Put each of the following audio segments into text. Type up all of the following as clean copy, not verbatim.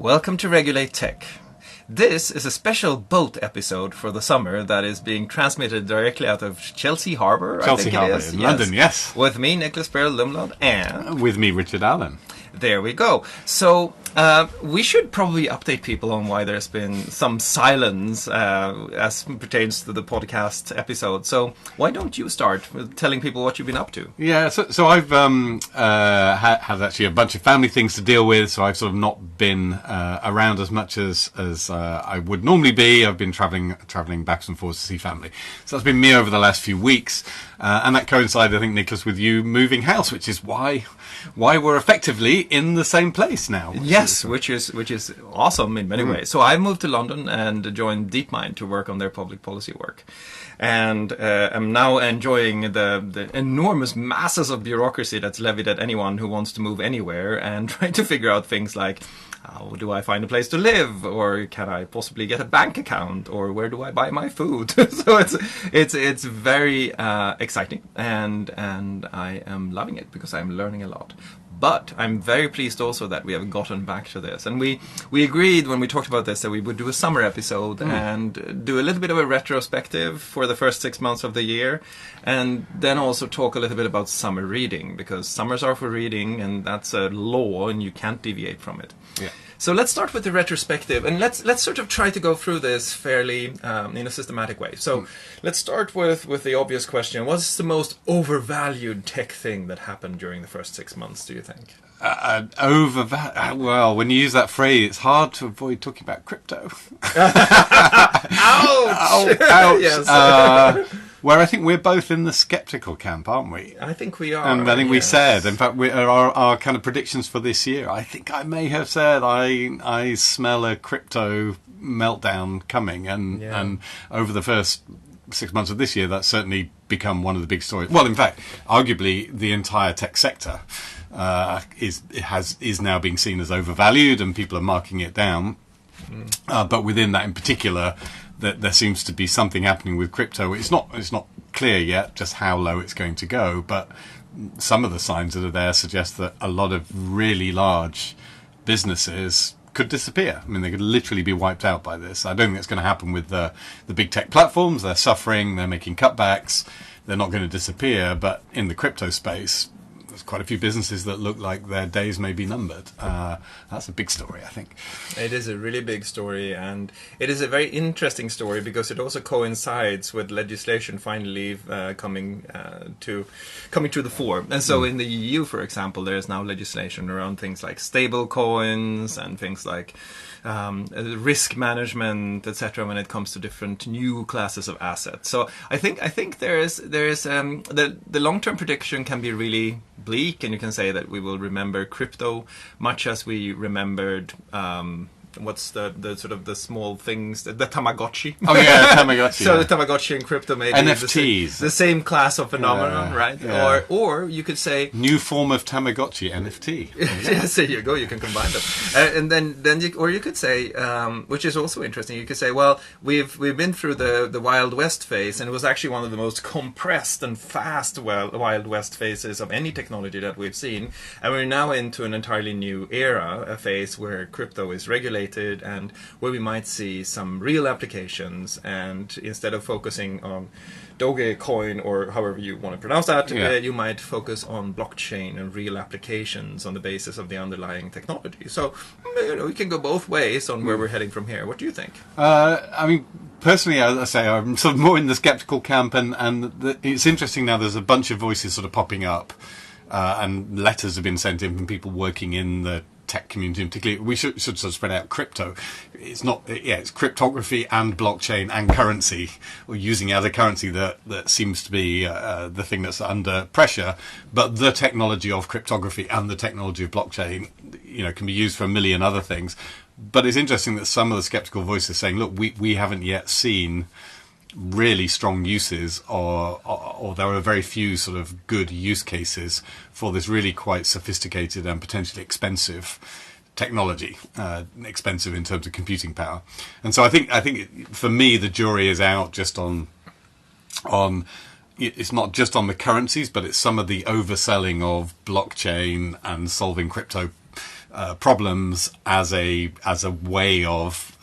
Welcome to Regulate Tech. This is a special boat episode for the summer that is being transmitted directly out of Chelsea Harbour. Chelsea Harbour in London, yes. With me, Nicklas, Berild, Lundblad, and... with me, Richard Allan. There we go. So, we should probably update people on why there's been some silence as pertains to the podcast episode. So, why don't you start with telling people what you've been up to? Yeah, so I've had actually a bunch of family things to deal with, so I've sort of not been around as much as I would normally be. I've been travelling backwards and forwards to see family. So that's been me over the last few weeks. And that coincided, I think, Nicklas, with you moving house, which is why we're effectively in the same place now. Yes, which is awesome in many ways. So I moved to London and joined DeepMind to work on their public policy work. And I'm now enjoying the enormous masses of bureaucracy that's levied at anyone who wants to move anywhere and trying to figure out things like, how do I find a place to live, or can I possibly get a bank account, or where do I buy my food? So it's very exciting, and I am loving it because I'm learning a lot. But I'm very pleased also that we have gotten back to this. And we agreed when we talked about this that we would do a summer episode and do a little bit of a retrospective for the first 6 months of the year. And then also talk a little bit about summer reading, because summers are for reading and that's a law and you can't deviate from it. Yeah. So let's start with the retrospective, and let's sort of try to go through this fairly in a systematic way. So let's start with the obvious question: what's the most overvalued tech thing that happened during the first 6 months, do you think? Well, when you use that phrase, it's hard to avoid talking about crypto. Ouch! Ouch! Yes. Where I think we're both in the skeptical camp, aren't we? I think we are. And I think we yes. said, in fact, our kind of predictions for this year, I think I may have said I smell a crypto meltdown coming. And over the first 6 months of this year, that's certainly become one of the big stories. Well, in fact, arguably the entire tech sector is now being seen as overvalued, and people are marking it down. But within that in particular, that there seems to be something happening with crypto. It's not clear yet just how low it's going to go, but some of the signs that are there suggest that a lot of really large businesses could disappear. I mean, they could literally be wiped out by this. I don't think it's going to happen with the big tech platforms. They're suffering, they're making cutbacks, they're not going to disappear, but in the crypto space, there's quite a few businesses that look like their days may be numbered. That's a big story, I think. It is a really big story, and it is a very interesting story because it also coincides with legislation finally coming to the fore. And so in the EU, for example, there is now legislation around things like stable coins and things like risk management, etc., when it comes to different new classes of assets. So I think there is the long-term prediction can be really bleak, and you can say that we will remember crypto much as we remembered what's the sort of the small things, the Tamagotchi. Oh yeah, Tamagotchi. So yeah. The Tamagotchi and crypto maybe NFTs, the same class of phenomenon, right? Yeah. Or you could say new form of Tamagotchi NFT. Yes, there you go. You can combine them, and then you could say, which is also interesting. You could say, well, we've been through the Wild West phase, and it was actually one of the most compressed and fast Wild West phases of any technology that we've seen, and we're now into an entirely new era, a phase where crypto is regulated and where we might see some real applications, and instead of focusing on Dogecoin or however you want to pronounce that, you might focus on blockchain and real applications on the basis of the underlying technology. So we can go both ways on where we're heading from here. What do you think? I mean, personally, as I say, I'm sort of more in the skeptical camp, and it's interesting now. There's a bunch of voices sort of popping up, and letters have been sent in from people working in the tech community in particular. We should sort of spread out crypto. It's not, it's cryptography and blockchain and currency, or using it as a currency that seems to be the thing that's under pressure. But the technology of cryptography and the technology of blockchain, can be used for a million other things. But it's interesting that some of the skeptical voices saying, look, we haven't yet seen really strong uses, or there are very few sort of good use cases for this really quite sophisticated and potentially expensive technology, expensive in terms of computing power. And so I think for me the jury is out just on it's not just on the currencies, but it's some of the overselling of blockchain and solving crypto problems as a way of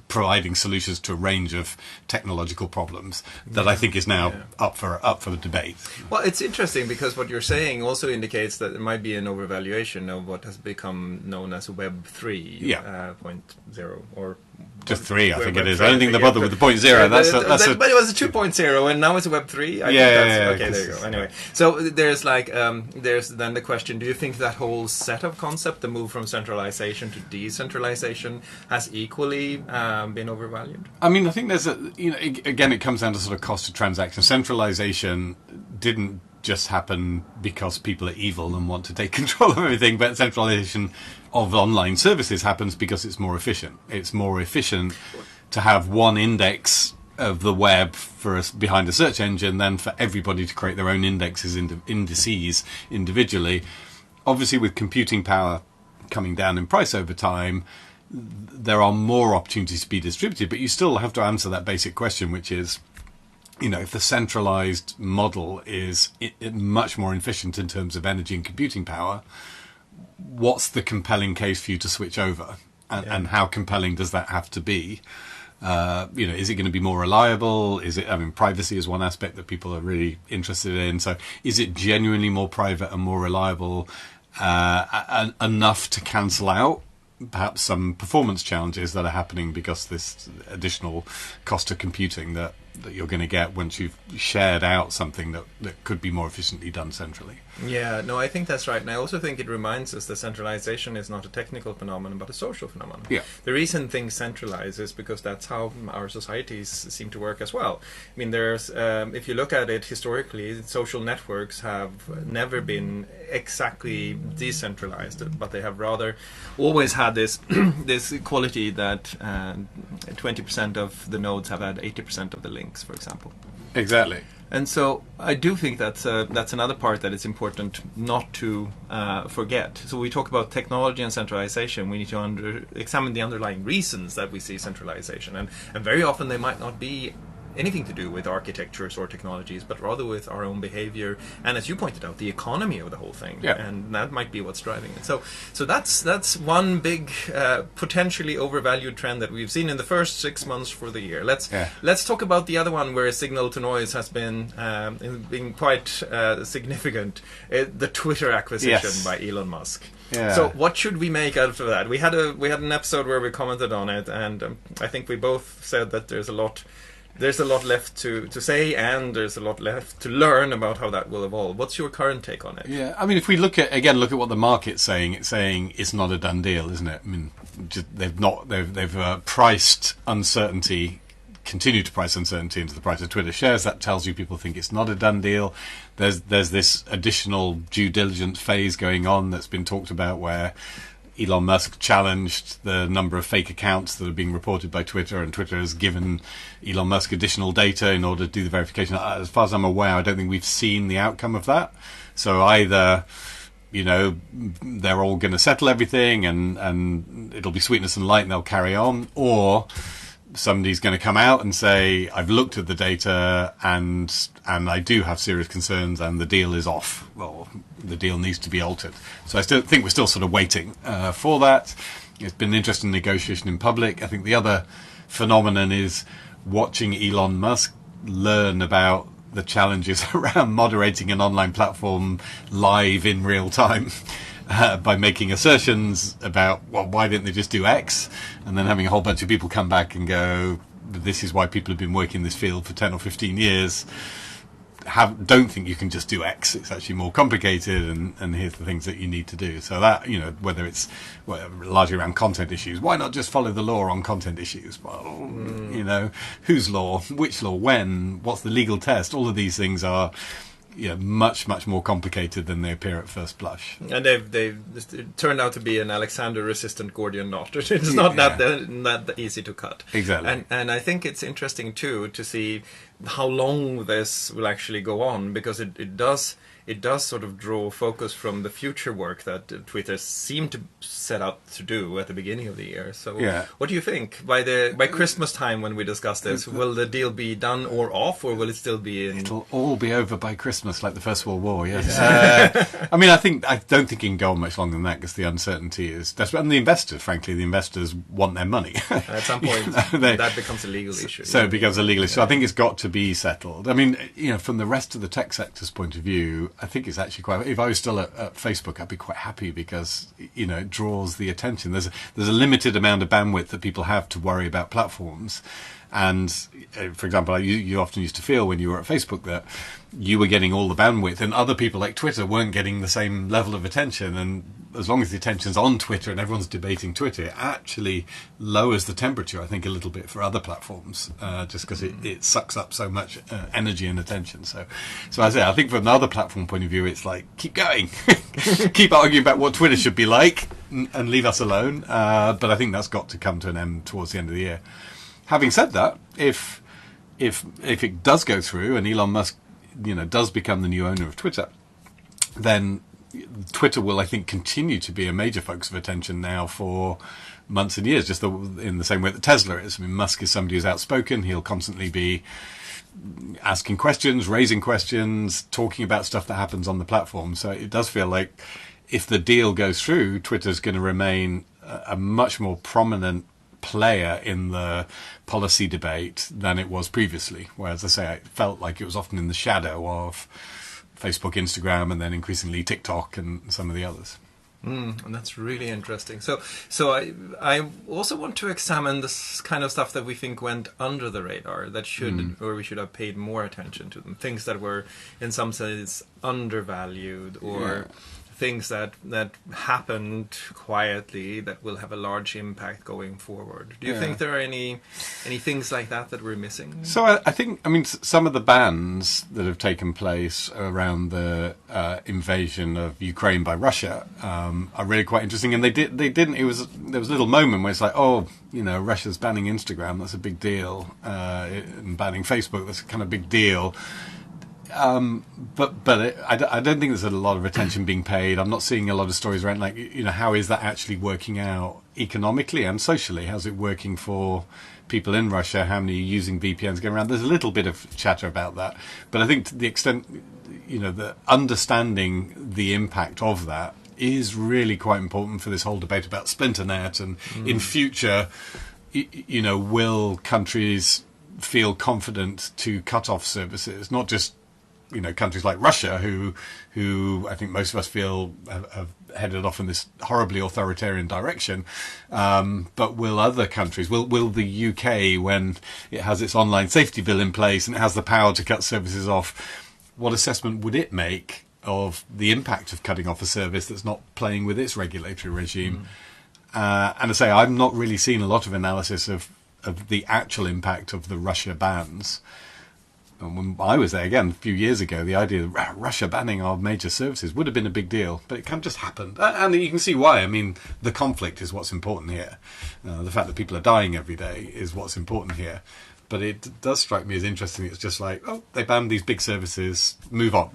providing solutions to a range of technological problems that I think is now up for debate. Well, it's interesting because what you're saying also indicates that there might be an overvaluation of what has become known as Web 3.0 or just 3, I think it is. I don't think they bother with the 0.0. But it was a 2.0, and now it's a Web 3. Okay, there you go. Anyway, so there's there's then the question: do you think that whole set of concept, the move from centralization to decentralization, has equally been overvalued? I mean, I think there's again, it comes down to sort of cost of transaction. Centralization didn't just happen because people are evil and want to take control of everything, but centralization of online services happens because it's more efficient. It's more efficient to have one index of the web behind a search engine than for everybody to create their own indices individually. Obviously, with computing power coming down in price over time, there are more opportunities to be distributed, but you still have to answer that basic question, which is, if the centralized model is much more efficient in terms of energy and computing power, what's the compelling case for you to switch over? And how compelling does that have to be? Is it going to be more reliable? Privacy is one aspect that people are really interested in. So is it genuinely more private and more reliable enough to cancel out perhaps some performance challenges that are happening because this additional cost of computing that you're going to get once you've shared out something that could be more efficiently done centrally? Yeah, no, I think that's right. And I also think it reminds us that centralization is not a technical phenomenon, but a social phenomenon. Yeah. The reason things centralize is because that's how our societies seem to work as well. I mean, if you look at it historically, social networks have never been exactly decentralized, but they have rather always had this this quality that 20% of the nodes have had 80% of the links, for example. Exactly. And so I do think that's another part that it's important not to forget. So we talk about technology and centralization. We need to examine the underlying reasons that we see centralization. And very often they might not be anything to do with architectures or technologies, but rather with our own behavior and, as you pointed out, the economy of the whole thing. Yeah. And that might be what's driving it. So that's one big potentially overvalued trend that we've seen in the first 6 months for the year. Let's talk about the other one where signal to noise has been quite significant. The Twitter acquisition by Elon Musk. Yeah. So what should we make out of that? We had an episode where we commented on it, and I think we both said that there's a lot left to say, and there's a lot left to learn about how that will evolve. What's your current take on it? Yeah, I mean, if we look at what the market's saying, it's saying it's not a done deal, isn't it? I mean, they've priced uncertainty, continued to price uncertainty into the price of Twitter shares. That tells you people think it's not a done deal. There's this additional due diligence phase going on that's been talked about, where Elon Musk challenged the number of fake accounts that are being reported by Twitter, and Twitter has given Elon Musk additional data in order to do the verification. As far as I'm aware, I don't think we've seen the outcome of that. So either, they're all going to settle everything and it'll be sweetness and light and they'll carry on, or somebody's going to come out and say, I've looked at the data and I do have serious concerns and the deal is off. Well, the deal needs to be altered. So I still think we're still sort of waiting for that. It's been an interesting negotiation in public. I think the other phenomenon is watching Elon Musk learn about the challenges around moderating an online platform live in real time. By making assertions about, well, why didn't they just do X? And then having a whole bunch of people come back and go, this is why people have been working in this field for 10 or 15 years. Don't think you can just do X. It's actually more complicated, and here's the things that you need to do. So that, whether it's largely around content issues, why not just follow the law on content issues? Well, whose law, which law, when, what's the legal test? All of these things are much, much more complicated than they appear at first blush. And they've turned out to be an Alexander-resistant Gordian knot. It's not that easy to cut. Exactly. And I think it's interesting, too, to see how long this will actually go on, because it does it does sort of draw focus from the future work that Twitter seemed to set out to do at the beginning of the year. So what do you think? By Christmas time when we discuss this, will the deal be done or off, or will it still be in... It'll all be over by Christmas, like the First World War, yes. I mean, I don't think it can go on much longer than that, because the uncertainty is desperate. And the investors want their money. At some point, that becomes a legal issue. So it becomes a legal issue. So I think it's got to be settled. I mean, from the rest of the tech sector's point of view, I think it's actually quite... If I was still at Facebook, I'd be quite happy, because, it draws the attention. There's a limited amount of bandwidth that people have to worry about platforms. And, for example, you often used to feel when you were at Facebook that you were getting all the bandwidth and other people like Twitter weren't getting the same level of attention. And as long as the attention's on Twitter and everyone's debating Twitter, it actually lowers the temperature, I think, a little bit for other platforms, just because it sucks up so much energy and attention. So I think from another platform point of view, it's like, keep going. Keep arguing about what Twitter should be like and leave us alone. But I think that's got to come to an end towards the end of the year. Having said that, if it does go through and Elon Musk, does become the new owner of Twitter, then Twitter will, I think, continue to be a major focus of attention now for months and years, just in the same way that Tesla is. I mean, Musk is somebody who's outspoken. He'll constantly be asking questions, raising questions, talking about stuff that happens on the platform. So it does feel like if the deal goes through, Twitter's going to remain a much more prominent player in the policy debate than it was previously, whereas I say it felt like it was often in the shadow of Facebook, Instagram, and then increasingly TikTok and some of the others. And that's really interesting. So I also want to examine this kind of stuff that we think went under the radar, that or we should have paid more attention to them. Things that were in some sense undervalued, or things that happened quietly that will have a large impact going forward. Do you think there are any things like that we're missing? So I think, some of the bans that have taken place around the invasion of Ukraine by Russia are really quite interesting. And there was a little moment where it's like, Russia's banning Instagram, that's a big deal. And banning Facebook, that's a kind of big deal. But I don't think there's a lot of attention being paid. I'm not seeing a lot of stories around how is that actually working out economically and socially? How's it working for people in Russia? How many are using VPNs going around? There's a little bit of chatter about that, but I think to the extent the understanding the impact of that is really quite important for this whole debate about Splinternet and in future, will countries feel confident to cut off services, not just countries like Russia, who I think most of us feel have headed off in this horribly authoritarian direction. But will other countries, will the UK, when it has its online safety bill in place and it has the power to cut services off, what assessment would it make of the impact of cutting off a service that's not playing with its regulatory regime? And I say, I've not really seen a lot of analysis of the actual impact of the Russia bans. And when I was there, again, a few years ago, the idea of Russia banning our major services would have been a big deal. But it kind of just happened. And you can see why. The conflict is what's important here. The fact that people are dying every day is what's important here. But it does strike me as interesting. It's just like, they banned these big services, move on.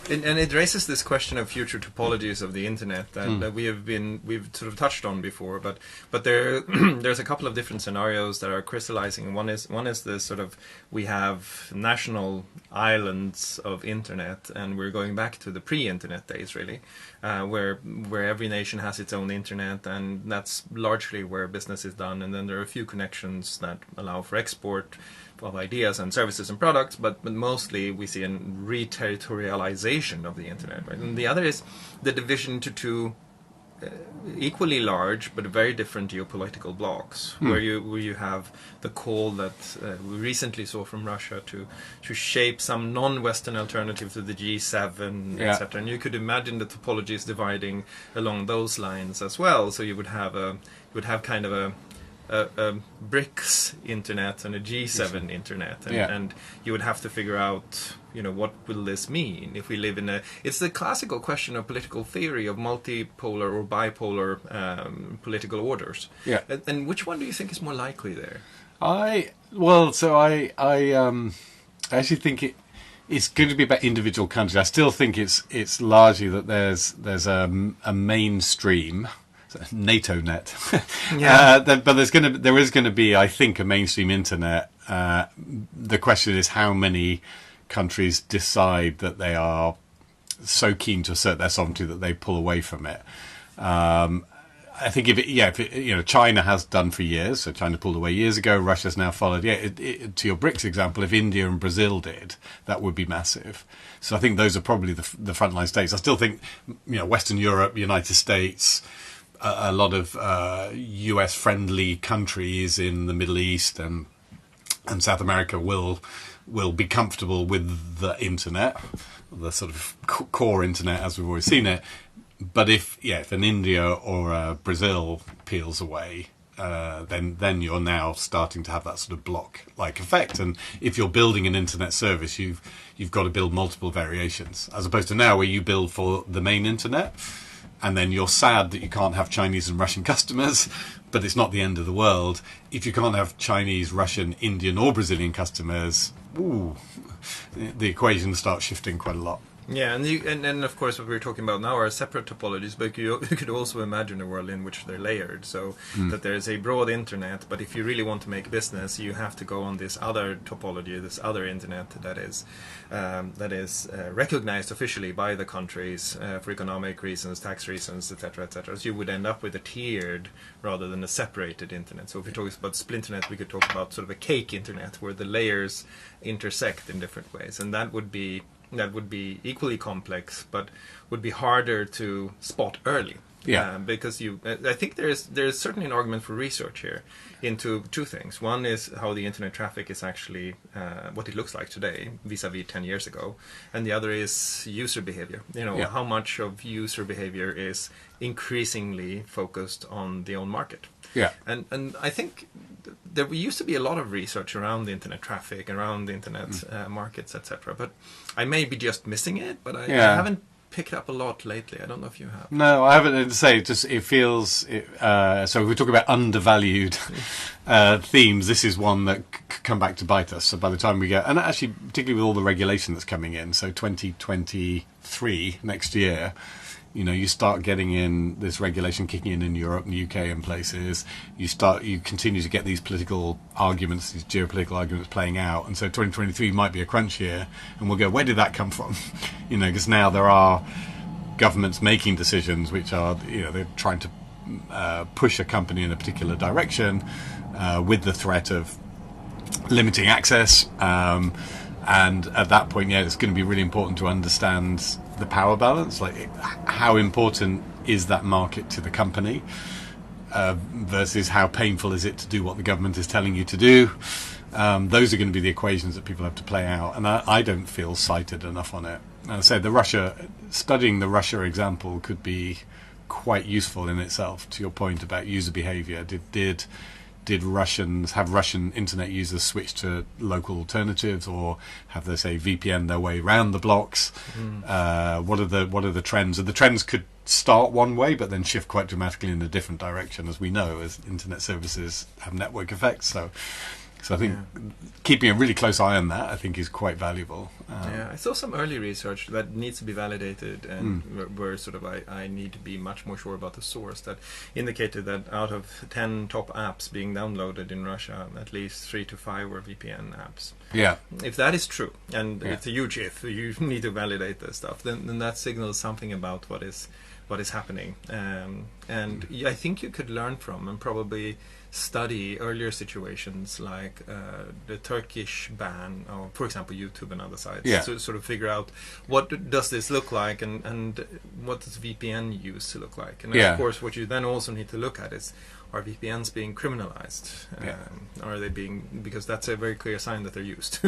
And it raises this question of future topologies of the internet that we've sort of touched on before, but there's a couple of different scenarios that are crystallizing. One is this sort of, we have national islands of internet, and we're going back to the pre-internet days really, where every nation has its own internet, and that's largely where business is done. And then there are a few connections that allow for export of ideas and services and products, but mostly we see a re-territorialization of the internet, right? And the other is the division into two equally large but very different geopolitical blocks, where you have the call that we recently saw from Russia to shape some non-Western alternative to the G7, etc. And you could imagine the topologies dividing along those lines as well. So you would have kind of a BRICS internet and a G7 internet, and you would have to figure out, what will this mean if we live in it's the classical question of political theory of multipolar or bipolar political orders. And which one do you think is more likely there? I actually think It's going to be about individual countries. I still think it's largely that there's a mainstream NATO net, but there is going to be, I think, a mainstream internet. The question is how many countries decide that they are so keen to assert their sovereignty that they pull away from it. I think if China has done for years. So China pulled away years ago. Russia's now followed. To your BRICS example, if India and Brazil did, that would be massive. So I think those are probably the frontline states. I still think, Western Europe, United States, a lot of US-friendly countries in the Middle East and South America will be comfortable with the internet, the sort of core internet as we've always seen it. But if an India or a Brazil peels away, then you're now starting to have that sort of block-like effect. And if you're building an internet service, you've got to build multiple variations, as opposed to now where you build for the main internet, and then you're sad that you can't have Chinese and Russian customers, but it's not the end of the world. If you can't have Chinese, Russian, Indian, or Brazilian customers, the equations start shifting quite a lot. Yeah, and of course what we're talking about now are separate topologies, but you could also imagine a world in which they're layered, so that there's a broad internet, but if you really want to make business, you have to go on this other topology, this other internet that is recognized officially by the countries for economic reasons, tax reasons, etc., etc. So you would end up with a tiered rather than a separated internet. So if we're talking about splinternet, we could talk about sort of a cake internet where the layers intersect in different ways, and that would be equally complex, but would be harder to spot early. Yeah. Because I think there's certainly an argument for research here into two things. One is how the internet traffic is actually what it looks like today vis-a-vis 10 years ago, and the other is user behavior. How much of user behavior is increasingly focused on the own market. Yeah. And I think there used to be a lot of research around the internet traffic, around the internet markets, etc. But I may be just missing it, but I haven't picked up a lot lately. I don't know if you have. No, I haven't. To say, it feels. So if we talk about undervalued themes, this is one that could come back to bite us. So by the time we get, and actually particularly with all the regulation that's coming in, so 2023 next year, you start getting in this regulation kicking in Europe and UK and places. You continue to get these political arguments, these geopolitical arguments playing out. And so 2023 might be a crunch year, and we'll go, where did that come from? Because now there are governments making decisions which are, they're trying to push a company in a particular direction with the threat of limiting access. And at that point, it's going to be really important to understand the power balance, like how important is that market to the company versus how painful is it to do what the government is telling you to do. Those are going to be the equations that people have to play out, and I don't feel cited enough on it. As I said, studying the Russia example could be quite useful in itself. To your point about user behavior, did Russian internet users switch to local alternatives, or have they, say, VPN their way around the blocks? What are the trends? And the trends could start one way, but then shift quite dramatically in a different direction, as we know, as internet services have network effects. So I think keeping a really close eye on that, I think, is quite valuable. I saw some early research that needs to be validated, and where sort of I need to be much more sure about the source, that indicated that out of 10 top apps being downloaded in Russia, at least 3 to 5 were VPN apps. Yeah. If that is true, and it's a huge if, you need to validate this stuff, then that signals something about what is happening. And I think you could learn from and probably study earlier situations like the Turkish ban of, for example, YouTube and other sites, to sort of figure out what does this look like, and what does VPN use to look like. And of course, what you then also need to look at is, are VPNs being criminalized? Are they being, because that's a very clear sign that they're used.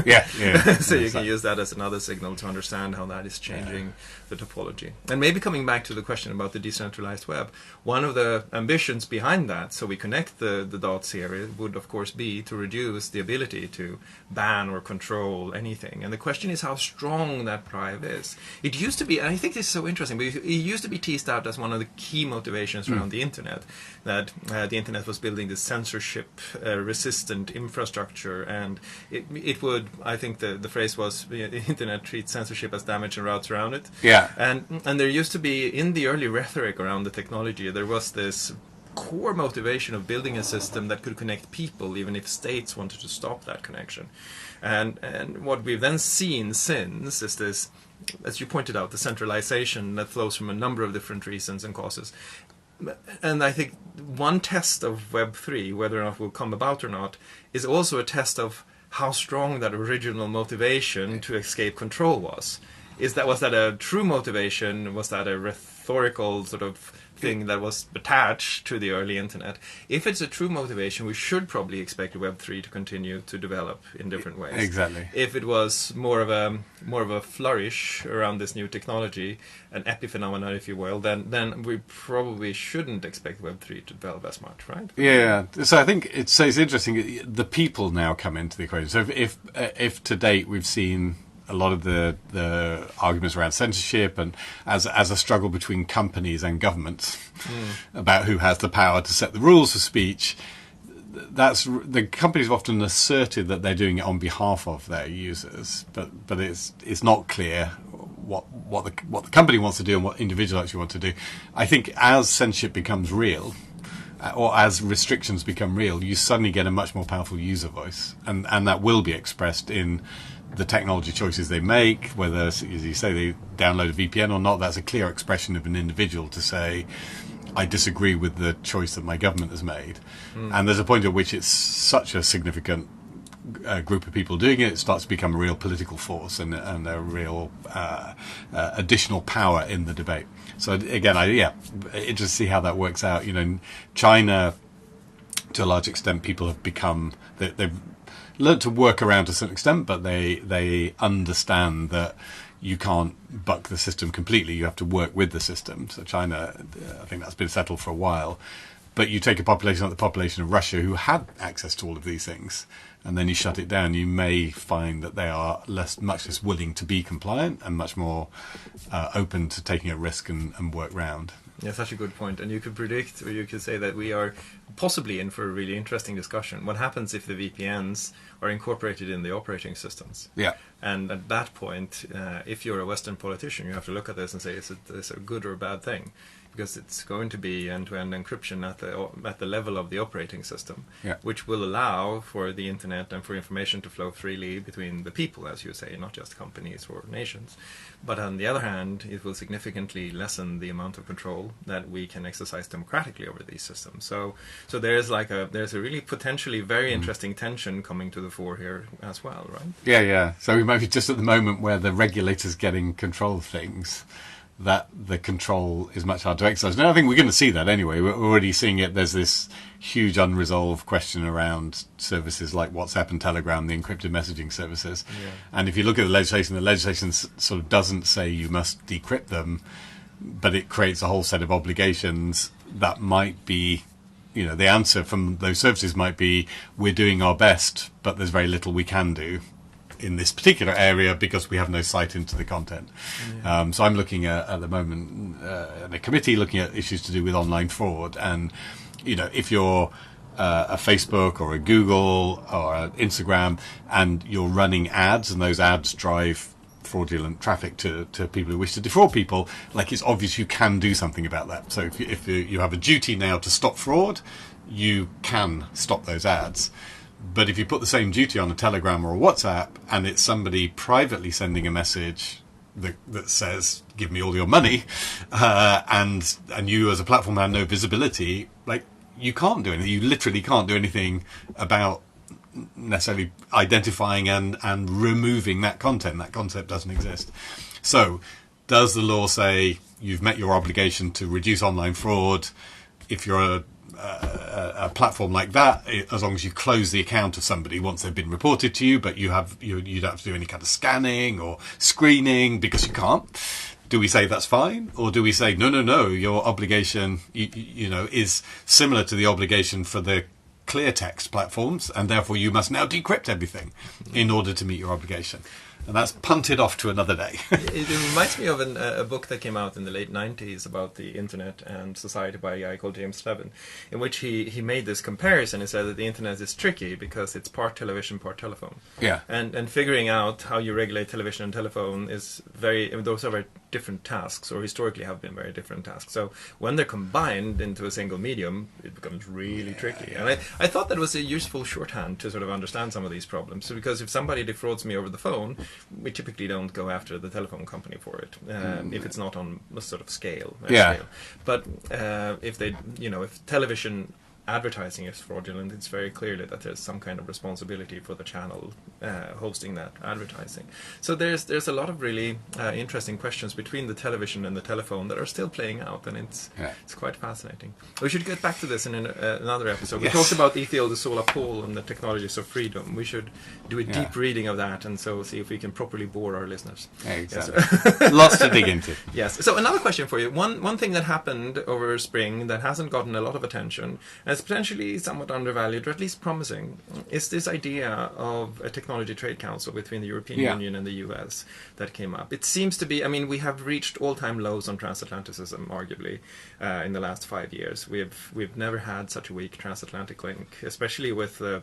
So you can use that as another signal to understand how that is changing the topology. And maybe coming back to the question about the decentralized web, one of the ambitions behind that, so we connect the dots here, it would of course be to reduce the ability to ban or control anything. And the question is how strong that drive is. It used to be, and I think this is so interesting, but it used to be teased out as one of the key motivations around the internet, that the internet was building this censorship-resistant infrastructure, and it would, I think the phrase was, the internet treats censorship as damage and routes around it. Yeah. And there used to be, in the early rhetoric around the technology, there was this core motivation of building a system that could connect people, even if states wanted to stop that connection. And what we've then seen since is this, as you pointed out, the centralization that flows from a number of different reasons and causes. And I think one test of Web3, whether or not it will come about or not, is also a test of how strong that original motivation to escape control was. Was that a true motivation? Was that a rhetorical sort of thing that was attached to the early internet? If it's a true motivation, we should probably expect Web3 to continue to develop in different ways. Exactly. If it was more of a flourish around this new technology, an epiphenomenon, if you will, then we probably shouldn't expect Web3 to develop as much, right? Yeah. So I think it's interesting. The people now come into the equation. So if to date we've seen a lot of the arguments around censorship and as a struggle between companies and governments about who has the power to set the rules for speech, that's the companies have often asserted that they're doing it on behalf of their users, but it's not clear what the company wants to do and what individuals actually want to do. I think as censorship becomes real, or as restrictions become real, you suddenly get a much more powerful user voice, and that will be expressed in the technology choices they make, whether, as you say, they download a VPN or not. That's a clear expression of an individual to say, I disagree with the choice that my government has made. And there's a point at which it's such a significant group of people doing it, it starts to become a real political force and a real additional power in the debate. So again, interested to see how that works out. In China, to a large extent, people have become, they've learned to work around to a certain extent, but they understand that you can't buck the system completely. You have to work with the system. So China, I think that's been settled for a while. But you take a population like the population of Russia who had access to all of these things, and then you shut it down, you may find that they are much less willing to be compliant and much more open to taking a risk and work round. Yeah, such a good point. And you could predict, or you could say that we are possibly in for a really interesting discussion. What happens if the VPNs are incorporated in the operating systems? Yeah. And at that point, if you're a Western politician, you have to look at this and say, is it a good or a bad thing? Because it's going to be end-to-end encryption at the level of the operating system, which will allow for the internet and for information to flow freely between the people, as you say, not just companies or nations. But on the other hand, it will significantly lessen the amount of control that we can exercise democratically over these systems. So there's a really potentially very interesting tension coming to the fore here as well, right? Yeah. So we might be just at the moment where the regulator's getting control of things, that the control is much harder to exercise. Now, I think we're going to see that anyway. We're already seeing it. There's this huge unresolved question around services like WhatsApp and Telegram, the encrypted messaging services. Yeah. And if you look at the legislation sort of doesn't say you must decrypt them, but it creates a whole set of obligations that might be, the answer from those services might be, we're doing our best, but there's very little we can do in this particular area because we have no sight into the content. Yeah. So I'm looking at the moment in a committee looking at issues to do with online fraud, and if you're a Facebook or a Google or an Instagram and you're running ads and those ads drive fraudulent traffic to people who wish to defraud people, it's obvious you can do something about that. So if you have a duty now to stop fraud, you can stop those ads. But if you put the same duty on a Telegram or a WhatsApp and it's somebody privately sending a message that says, give me all your money, and you as a platform have no visibility, you can't do anything. You literally can't do anything about necessarily identifying and removing that content. That concept doesn't exist. So does the law say you've met your obligation to reduce online fraud if you're a platform like that, as long as you close the account of somebody once they've been reported to you, but you don't have to do any kind of scanning or screening because you can't? Do we say that's fine, or do we say no, your obligation is similar to the obligation for the clear text platforms, and therefore you must now decrypt everything in order to meet your obligation? And that's punted off to another day. It reminds me of a book that came out in the late 90s about the internet and society by a guy called James Levin, in which he made this comparison. He said that the internet is tricky because it's part television, part telephone. Yeah. And figuring out how you regulate television and telephone is those are very different tasks, or historically have been very different tasks. So when they're combined into a single medium, it becomes really tricky. And I thought that was a useful shorthand to sort of understand some of these problems. So because if somebody defrauds me over the phone, we typically don't go after the telephone company for it, if it's not on a sort of scale. But if television advertising is fraudulent, it's very clearly that there's some kind of responsibility for the channel hosting that advertising. So there's a lot of really interesting questions between the television and the telephone that are still playing out, and it's quite fascinating. We should get back to this in another episode. We talked about Ethiel de Sola Paul and the technologies of freedom. We should do a deep reading of that, and so see if we can properly bore our listeners. Exactly. Yes. Lots to dig into. Yes. So another question for you. One thing that happened over spring that hasn't gotten a lot of attention, and it's potentially somewhat undervalued, or at least promising, is this idea of a technology trade council between the European Union and the US that came up. It seems to be, we have reached all-time lows on transatlanticism, arguably, in the last 5 years. We've never had such a weak transatlantic link, especially with the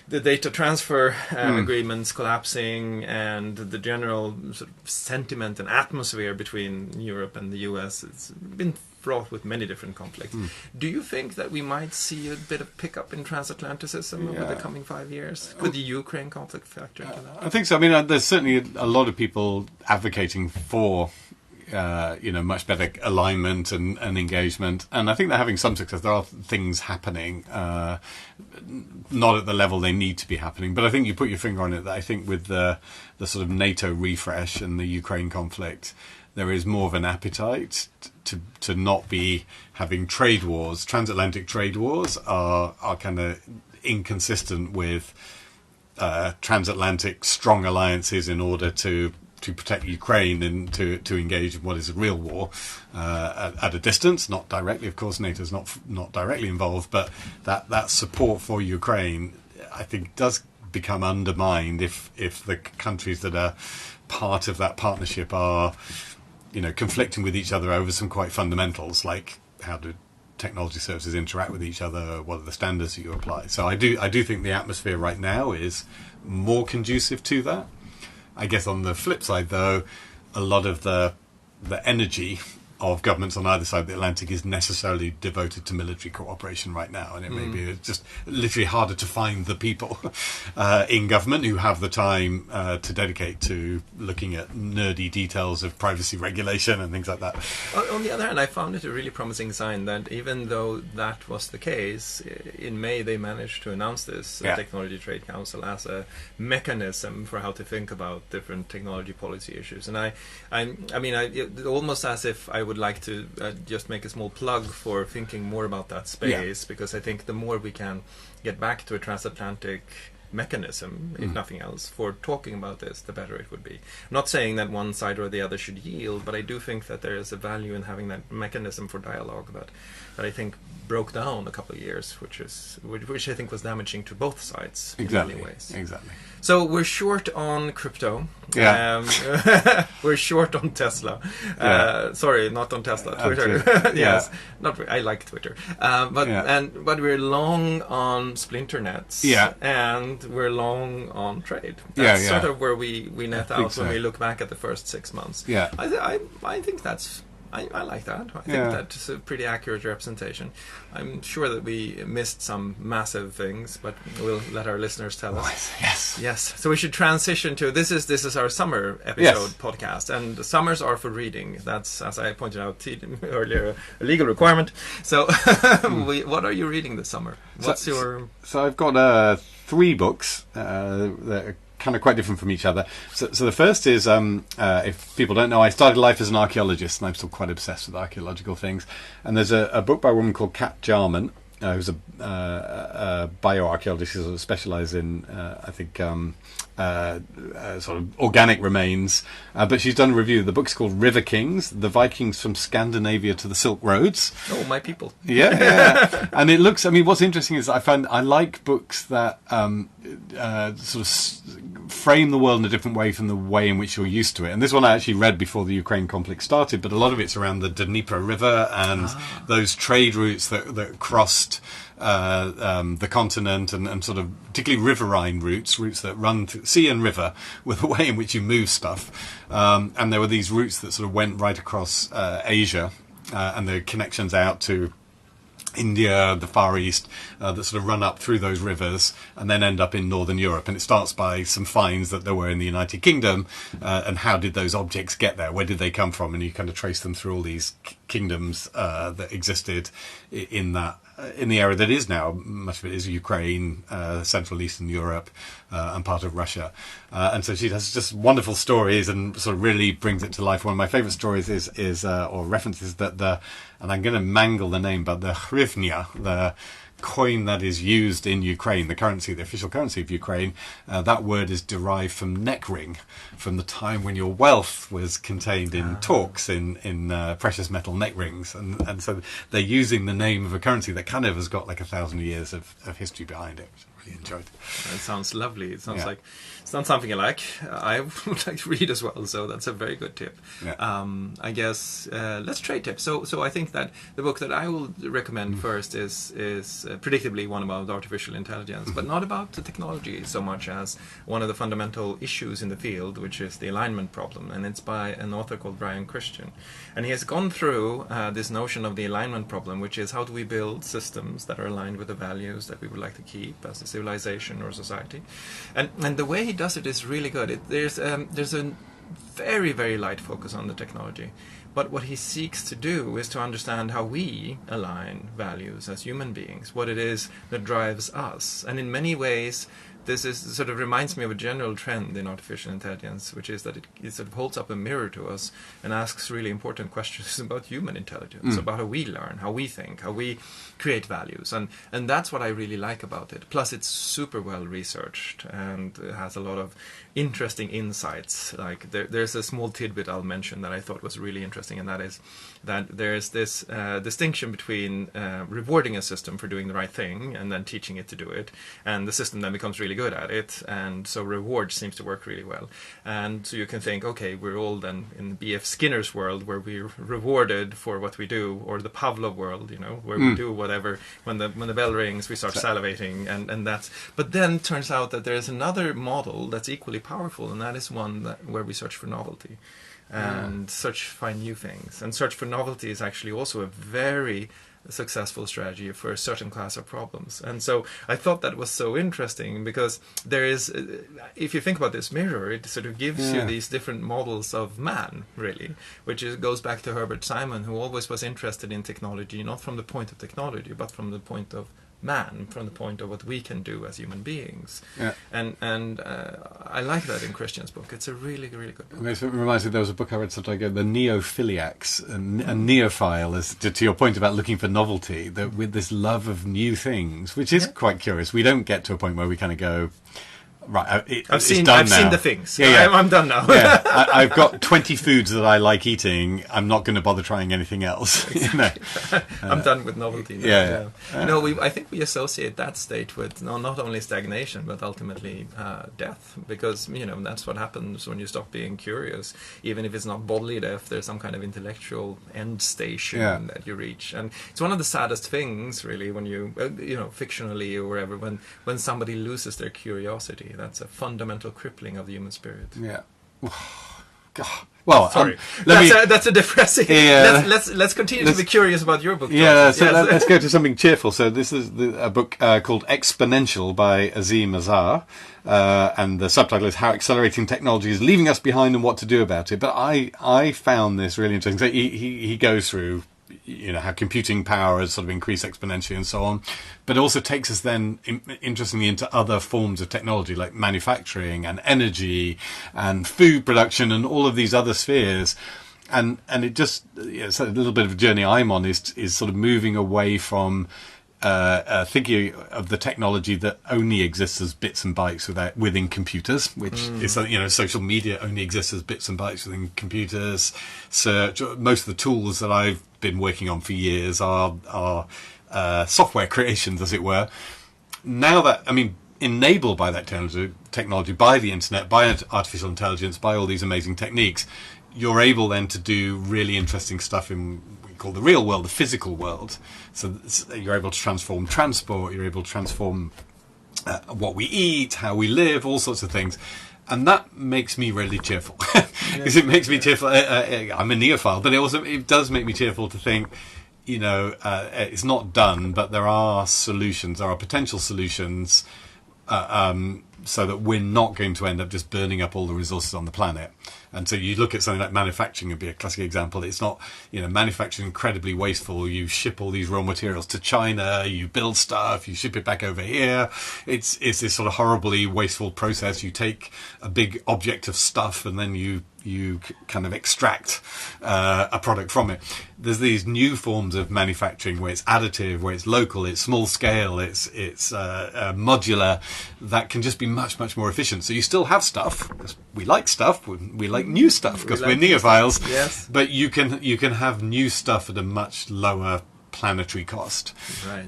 data transfer agreements collapsing and the general sort of sentiment and atmosphere between Europe and the US. It's been fraught with many different conflicts. Do you think that we might see a bit of pickup in transatlanticism over the coming 5 years? Could the Ukraine conflict factor into that? I think so. There's certainly a lot of people advocating for much better alignment and engagement, and I think they're having some success. There are things happening, not at the level they need to be happening, but I think you put your finger on it, that I think with the sort of NATO refresh and the Ukraine conflict, there is more of an appetite to not be having trade wars. Transatlantic trade wars are kind of inconsistent with transatlantic strong alliances in order to protect Ukraine and to engage in what is a real war at a distance, not directly. Of course, NATO's not directly involved, but that support for Ukraine, I think, does become undermined if the countries that are part of that partnership are conflicting with each other over some quite fundamentals, like how do technology services interact with each other, what are the standards that you apply. So I do think the atmosphere right now is more conducive to that. I guess on the flip side, though, a lot of the energy of governments on either side of the Atlantic is necessarily devoted to military cooperation right now, and it may be just literally harder to find the people in government who have the time to dedicate to looking at nerdy details of privacy regulation and things like that. On the other hand, I found it a really promising sign that even though that was the case, in May they managed to announce this Technology Trade Council as a mechanism for how to think about different technology policy issues. And it almost as if I would like to just make a small plug for thinking more about that space, because I think the more we can get back to a transatlantic mechanism, if nothing else, for talking about this, the better it would be. I'm not saying that one side or the other should yield, but I do think that there is a value in having that mechanism for dialogue that I think broke down a couple of years, which I think was damaging to both sides in many ways. Exactly. So we're short on crypto. We're short on Tesla. Sorry, not on Tesla. Twitter. Yes, I like Twitter. But we're long on splinter nets. And we're long on trade. That's sort of where we net out when we look back at the first 6 months. I think that's. I like that. I think that's a pretty accurate representation. I'm sure that we missed some massive things, but we'll let our listeners tell us. Yes. So we should transition to this is our summer episode podcast, and summers are for reading. That's, as I pointed out earlier, a legal requirement. So, what are you reading this summer? So I've got 3 books that are kind of quite different from each other. So the first is, if people don't know, I started life as an archaeologist, and I'm still quite obsessed with archaeological things. And there's a book by a woman called Kat Jarman, who's a bioarchaeologist. She sort of specialises in, sort of organic remains. But she's done a review. The book's called River Kings: The Vikings from Scandinavia to the Silk Roads. Oh, my people. And it looks, what's interesting is I like books that sort of frame the world in a different way from the way in which you're used to it. And this one I actually read before the Ukraine conflict started, but a lot of it's around the Dnieper River and those trade routes that crossed the continent, and sort of particularly riverine routes that run through sea and river, with the way in which you move stuff. And there were these routes that sort of went right across Asia, and the connections out to India, the Far East, that sort of run up through those rivers and then end up in Northern Europe. And it starts by some finds that there were in the United Kingdom, and how did those objects get there? Where did they come from? And you kind of trace them through all these kingdoms that existed in the area that is now, much of it is Ukraine, Central Eastern Europe, and part of Russia. And so she has just wonderful stories and sort of really brings it to life. One of my favourite stories is or references that and I'm going to mangle the name, but the hryvnia, the coin that is used in Ukraine, the currency, the official currency of Ukraine, that word is derived from neck ring, from the time when your wealth was contained in talks, in precious metal neck rings, and so they're using the name of a currency that kind of has got like 1,000 years of history behind it, which I really enjoyed. It sounds lovely. It sounds like it's not something I like. I would like to read as well, so that's a very good tip. I guess let's trade tips. So I think that the book that I will recommend first is predictably one about artificial intelligence, but not about the technology so much as one of the fundamental issues in the field, which is the alignment problem. And it's by an author called Brian Christian. And he has gone through this notion of the alignment problem, which is how do we build systems that are aligned with the values that we would like to keep as a civilization or society. And the way he does it is really good. There's a very, very light focus on the technology. But what he seeks to do is to understand how we align values as human beings, what it is that drives us. And in many ways, this is sort of reminds me of a general trend in artificial intelligence, which is that it sort of holds up a mirror to us and asks really important questions about human intelligence, about how we learn, how we think, how we create values. And that's what I really like about it. Plus, it's super well researched and it has a lot of interesting insights. Like there's a small tidbit I'll mention that I thought was really interesting, and that is that there's this distinction between rewarding a system for doing the right thing and then teaching it to do it, and the system then becomes really good at it, and so reward seems to work really well. And so you can think, okay, we're all then in B.F. Skinner's world where we're rewarded for what we do, or the Pavlov world, where we do whatever. When the bell rings, we start salivating, and that's. But then turns out that there's another model that's equally powerful, and that is one where we search for novelty and find new things. And search for novelty is actually also a very successful strategy for a certain class of problems. And so I thought that was so interesting, because there is, if you think about this mirror, it sort of gives you these different models of man, really, which goes back to Herbert Simon, who always was interested in technology, not from the point of technology, but from the point of man, from the point of what we can do as human beings. And I like that in Christian's book. It's a really, really good book. It reminds me, there was a book I read some time ago, The Neophiliacs, a neophile, as to your point about looking for novelty, that with this love of new things, which is quite curious. We don't get to a point where we kind of go, right, I've seen the things. I'm done now. I've got 20 foods that I like eating. I'm not going to bother trying anything else. I'm done with novelty now. I think we associate that state with not only stagnation but ultimately death, because that's what happens when you stop being curious. Even if it's not bodily death, there's some kind of intellectual end station that you reach, and it's one of the saddest things, really, when you fictionally or wherever, when somebody loses their curiosity. That's a fundamental crippling of the human spirit. God. Well, sorry. That's a depressing. Let's continue to be curious about your book. Let's go to something cheerful. So this is a book called Exponential by Azim Azhar, and the subtitle is How Accelerating Technology is Leaving Us Behind and What to Do About It. But I found this really interesting. So he goes through how computing power has sort of increased exponentially and so on, but also takes us then interestingly into other forms of technology like manufacturing and energy and food production and all of these other spheres. And it just, it's a little bit of a journey I'm on is sort of moving away from thinking of the technology that only exists as bits and bytes within computers, which is social media only exists as bits and bytes within computers. Search, most of the tools that I've been working on for years are software creations, as it were. Now that, enabled by that technology, by the internet, by artificial intelligence, by all these amazing techniques, you're able then to do really interesting stuff in what we call the real world, the physical world. So you're able to transform transport, you're able to transform what we eat, how we live, all sorts of things. And that makes me really cheerful, because it makes me cheerful. I'm a neophile, but it does make me cheerful to think, it's not done, but there are solutions, there are potential solutions, so that we're not going to end up just burning up all the resources on the planet. And so you look at something like manufacturing, would be a classic example. It's not, manufacturing incredibly wasteful. You ship all these raw materials to China, you build stuff, you ship it back over here. It's this sort of horribly wasteful process. You take a big object of stuff and then you kind of extract a product from it. There's these new forms of manufacturing where it's additive, where it's local, it's small scale, it's modular, that can just be much, much more efficient. So you still have stuff, because we like stuff, we like new stuff, because we're neophiles, yes. But you can have new stuff at a much lower planetary cost. Right.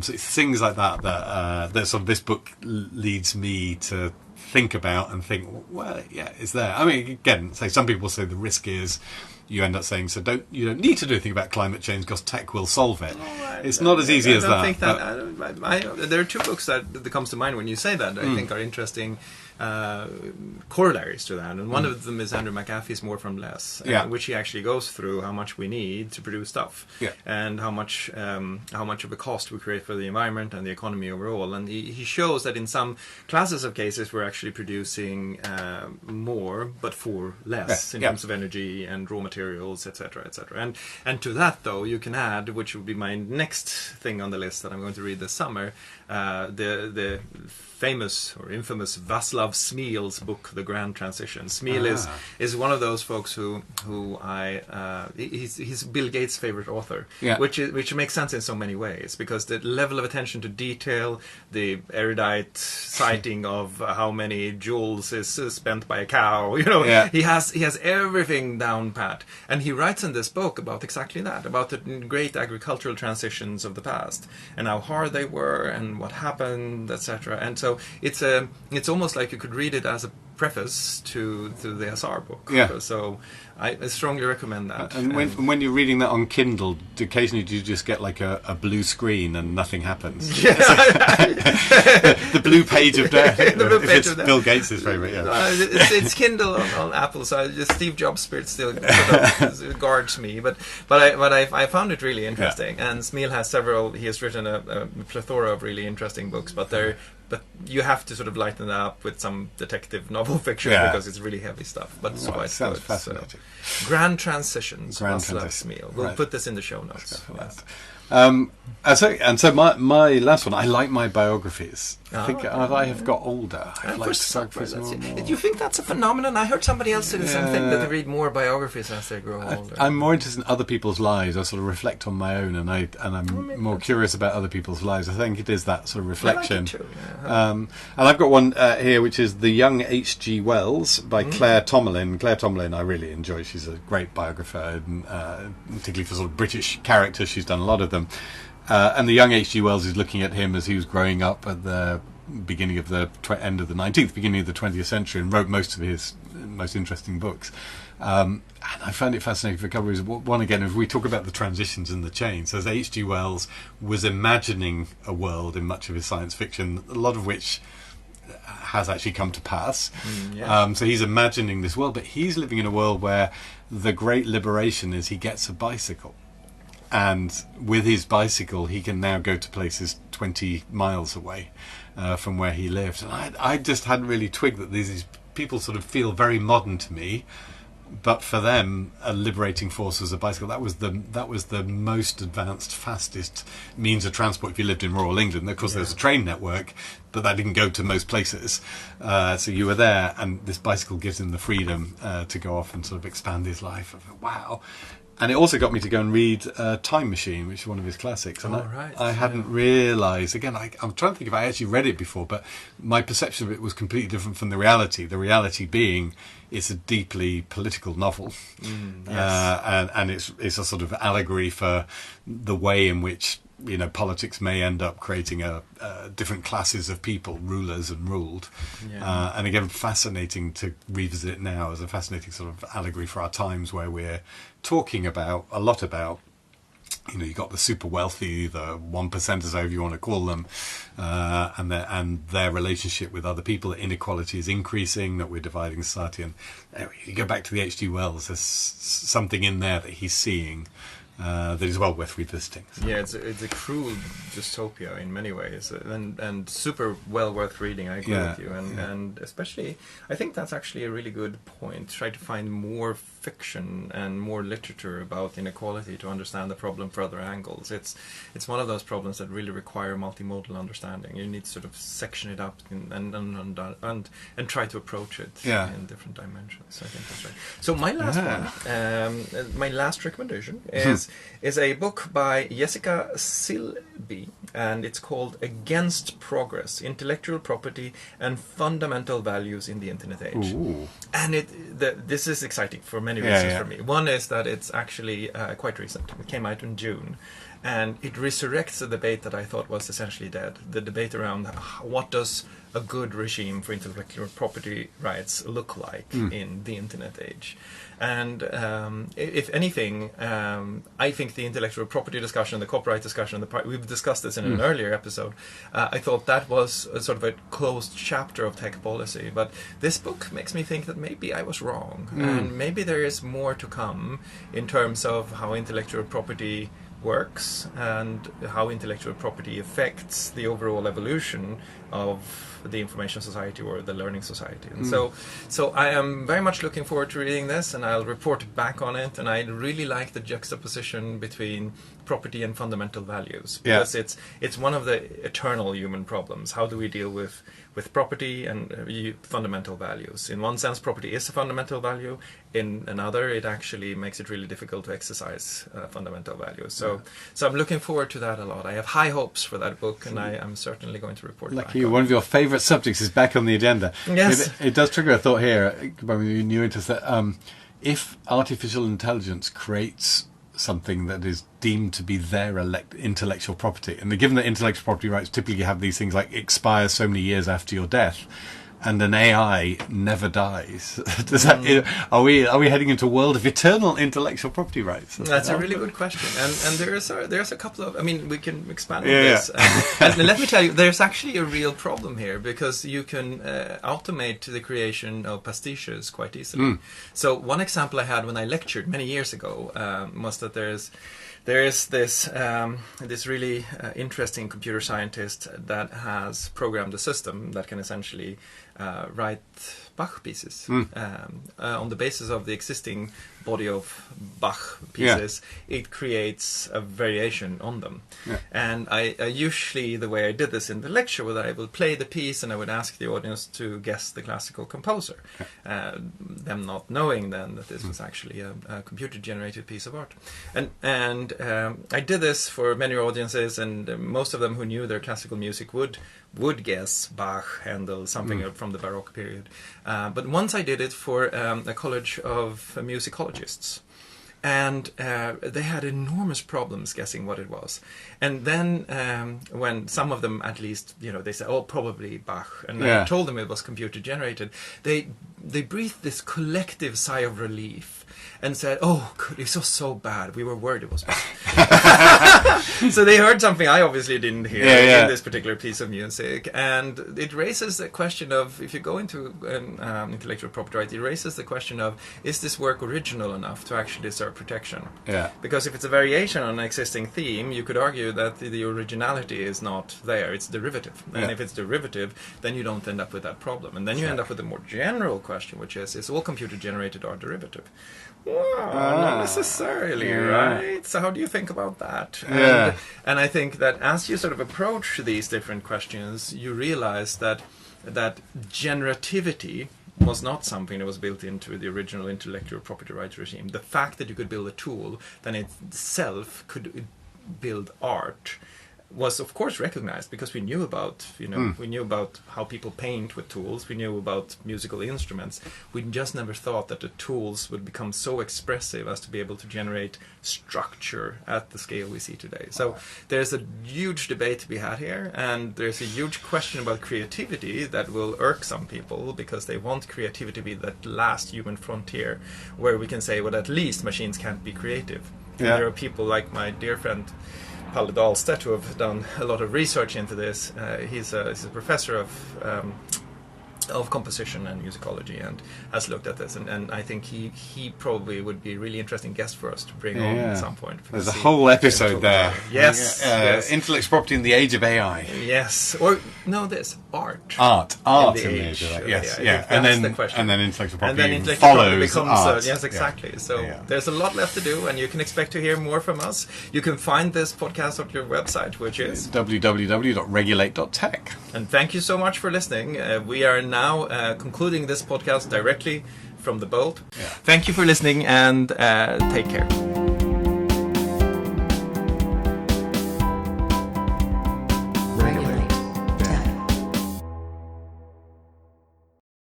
So it's things like that sort of this book leads me to think about and think, well, yeah, it's there. I mean, again, some people say the risk is you end up saying, you don't need to do anything about climate change because tech will solve it. It's not as easy as that. I don't think there are two books that comes to mind when you say that I think are interesting corollaries to that, and one of them is Andrew McAfee's More from Less, which he actually goes through how much we need to produce stuff, and how much of a cost we create for the environment and the economy overall. And he shows that in some classes of cases we're actually producing more, but for less in terms of energy and raw materials, etc., etc. And to that, though, you can add, which will be my next thing on the list that I'm going to read this summer, the famous or infamous Václav Smil's book, The Grand Transition. Smil is one of those folks who he's Bill Gates' favorite author, which makes sense in so many ways, because the level of attention to detail, the erudite citing of how many joules is spent by a cow, he has everything down pat, and he writes in this book about exactly that, about the great agricultural transitions of the past and how hard they were and what happened, etc. And so it's almost like you could read it as a preface to the SR book. So I strongly recommend that. And when you're reading that on Kindle, occasionally do you just get like a blue screen and nothing happens? The blue page of death. It's Bill Gates' favourite. It's Kindle on Apple, so Steve Jobs' spirit still guards me. But I found it really interesting. And Smil has several. He has written a plethora of really interesting books, but you have to sort of lighten it up with some detective novel fiction because it's really heavy stuff. But it's quite sounds good. fascinating. So, Grand Transitions. Smil. We'll put this in the show notes. And so my last one, I like my biographies. I think as I have got older, I've liked biographies more and more. Do you think that's a phenomenon? I heard somebody else say the same thing, that they read more biographies as they grow older. I'm more interested in other people's lives. I sort of reflect on my own, and I'm more curious about other people's lives. I think it is that sort of reflection. I like it too, and I've got one here, which is The Young H.G. Wells by Claire Tomalin. Claire Tomalin I really enjoy. She's a great biographer, particularly for sort of British characters. She's done a lot of them. And the young H.G. Wells is looking at him as he was growing up at the beginning of the end of the 19th, beginning of the 20th century, and wrote most of his most interesting books. And I found it fascinating for a couple of reasons. One, again, if we talk about the transitions and the change, so as H.G. Wells was imagining a world in much of his science fiction, a lot of which has actually come to pass. So he's imagining this world, but he's living in a world where the great liberation is he gets a bicycle. And with his bicycle, he can now go to places 20 miles away from where he lived. And I just hadn't really twigged that these people sort of feel very modern to me, but for them, a liberating force was a bicycle. That was the most advanced, fastest means of transport if you lived in rural England. Of course, there's a train network, but that didn't go to most places. So you were there, and this bicycle gives him the freedom to go off and sort of expand his life. I thought, wow. And it also got me to go and read Time Machine, which is one of his classics. And I hadn't realised, again, I'm trying to think if I actually read it before, but my perception of it was completely different from the reality. The reality being it's a deeply political novel. And it's a sort of allegory for the way in which politics may end up creating different classes of people, rulers and ruled. Yeah. And again, fascinating to revisit it now as a fascinating sort of allegory for our times, where we're talking a lot about, you've got the super wealthy, the 1%ers, however you want to call them, and their relationship with other people. That inequality is increasing, that we're dividing society. And you go back to the H.G. Wells, there's something in there that he's seeing that is well worth revisiting. Yeah, it's a cruel dystopia in many ways, and super well worth reading. I agree with you, and especially, I think that's actually a really good point. Try to find more fiction and more literature about inequality to understand the problem from other angles. It's one of those problems that really require multimodal understanding. You need to sort of section it up and try to approach it in different dimensions. I think that's right. So my last one, my last recommendation is a book by Jessica Silby, and it's called Against Progress: Intellectual Property and Fundamental Values in the Internet Age. Ooh. And this is exciting for many reasons for me. One is that it's actually quite recent. It came out in June. And it resurrects a debate that I thought was essentially dead. The debate around what does a good regime for intellectual property rights look like in the Internet age. And if anything, I think the intellectual property discussion, the copyright discussion, we've discussed this in an earlier episode. I thought that was a sort of a closed chapter of tech policy. But this book makes me think that maybe I was wrong. And maybe there is more to come in terms of how intellectual property works and how intellectual property affects the overall evolution of the information society or the learning society. And so I am very much looking forward to reading this, and I'll report back on it. And I really like the juxtaposition between property and fundamental values, because it's one of the eternal human problems. How do we deal with property and fundamental values? In one sense, property is a fundamental value. In another, it actually makes it really difficult to exercise fundamental values. So I'm looking forward to that a lot. I have high hopes for that book, and I'm certainly going to report back. One of your favourite subjects is back on the agenda. Yes. It does trigger a thought here, by new interest, that if artificial intelligence creates something that is deemed to be their intellectual property, and given that intellectual property rights typically have these things like expire so many years after your death, and an AI never dies, are we heading into a world of eternal intellectual property rights? That's a really good question, and there's a couple of, we can expand on this. And let me tell you, there's actually a real problem here, because you can automate the creation of pastiches quite easily. So one example I had when I lectured many years ago was that there is this really interesting computer scientist that has programmed a system that can essentially write Bach pieces on the basis of the existing body of Bach pieces. It creates a variation on them. And I usually, the way I did this in the lecture, was I would play the piece and I would ask the audience to guess the classical composer, them not knowing then that this was actually a computer-generated piece of art. And I did this for many audiences, and most of them who knew their classical music would guess Bach, Handel, something from the Baroque period. But once I did it for a college of musicologists, and they had enormous problems guessing what it was. And then when some of them, at least, they said, "Oh, probably Bach," and I told them it was computer generated, they breathed this collective sigh of relief and said, "Oh, good, it was so bad. We were worried it was bad." So they heard something I obviously didn't hear in this particular piece of music, and it raises the question of, if you go into intellectual property rights, it raises the question of, is this work original enough to actually deserve protection? Because if it's a variation on an existing theme, you could argue that the originality is not there, it's derivative. And if it's derivative, then you don't end up with that problem. And then you end up with a more general question, which is all computer generated or derivative? Well, not necessarily, right? So how do you think about that? And I think that as you sort of approach these different questions, you realize that generativity was not something that was built into the original intellectual property rights regime. The fact that you could build a tool that itself could build art was of course recognized because we knew about, we knew about how people paint with tools. We knew about musical instruments. We just never thought that the tools would become so expressive as to be able to generate structure at the scale we see today. So there's a huge debate to be had here, and there's a huge question about creativity that will irk some people because they want creativity to be that last human frontier where we can say, well, at least machines can't be creative. And there are people like my dear friend Palle Dahlstedt who have done a lot of research into this. He's a professor of composition and musicology and has looked at this, and I think he probably would be a really interesting guest for us to bring on at some point. There's a whole episode there. Yes, yes. Intellectual property in the age of AI. Yes, or no, this art in the age of AI. Yes, and then intellectual property follows becomes art. Yes, exactly. So there's a lot left to do, and you can expect to hear more from us. You can find this podcast on your website, which is www.regulate.tech. And thank you so much for listening. We are now concluding this podcast directly from the boat. Thank you for listening, and take care.